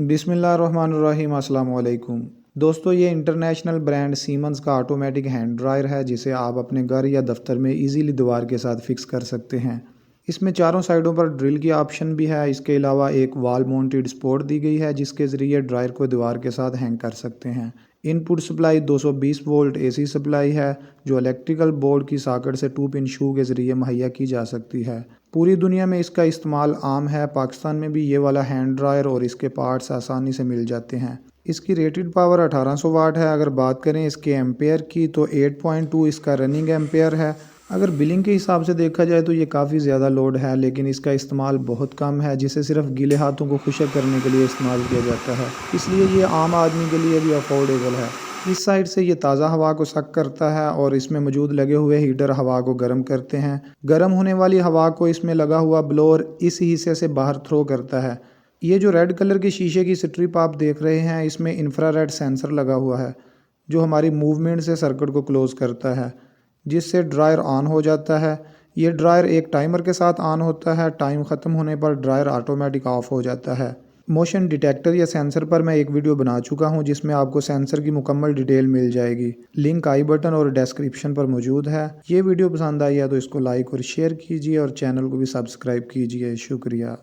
बिस्मिल्लाहिर्रहमानिर्रहीम, अस्सलाम वालेकुम। दोस्तों, ये इंटरनेशनल ब्रांड सीमंस का ऑटोमेटिक हैंड ड्रायर है जिसे आप अपने घर या दफ्तर में इजीली दीवार के साथ फिक्स कर सकते हैं। इसमें चारों साइडों पर ड्रिल की ऑप्शन भी है। इसके अलावा एक वॉल माउंटेड सपोर्ट दी गई है जिसके ज़रिए ड्रायर को दीवार के साथ हैंग कर सकते हैं। Input supply 220 volt AC supply है जो इलेक्ट्रिकल बोर्ड की सॉकेट से 2 पिन शू के ज़रिए मुहैया की जा सकती है। पूरी दुनिया में इसका इस्तेमाल आम है। पाकिस्तान में भी ये वाला हैंड ड्रायर और इसके पार्ट्स आसानी से मिल जाते हैं। इसकी रेटेड पावर 1800 वाट है। अगर बात करें इसके एम्पेयर की तो 8.2 इसका रनिंग एम्पेयर है। अगर बिलिंग के हिसाब से देखा जाए तो ये काफ़ी ज़्यादा लोड है, लेकिन इसका इस्तेमाल बहुत कम है जिसे सिर्फ गीले हाथों को खुशक करने के लिए इस्तेमाल किया जाता है, इसलिए ये आम आदमी के लिए भी अफोर्डेबल है। इस साइड से ये ताज़ा हवा को सक करता है और इसमें मौजूद लगे हुए हीटर हवा को गर्म करते हैं। गर्म होने वाली हवा को इसमें लगा हुआ ब्लोअर इस हिस्से से बाहर थ्रो करता है। ये जो रेड कलर के शीशे की स्ट्रिप आप देख रहे हैं, इसमें इंफ्रारेड सेंसर लगा हुआ है जो हमारी मूवमेंट से सर्किट को क्लोज करता है, जिससे ड्रायर ऑन हो जाता है। ये ड्रायर एक टाइमर के साथ ऑन होता है। टाइम ख़त्म होने पर ड्रायर ऑटोमेटिक ऑफ हो जाता है। मोशन डिटेक्टर या सेंसर पर मैं एक वीडियो बना चुका हूं जिसमें आपको सेंसर की मुकम्मल डिटेल मिल जाएगी। लिंक आई बटन और डिस्क्रिप्शन पर मौजूद है। ये वीडियो पसंद आई है तो इसको लाइक और शेयर कीजिए और चैनल को भी सब्सक्राइब कीजिए। शुक्रिया।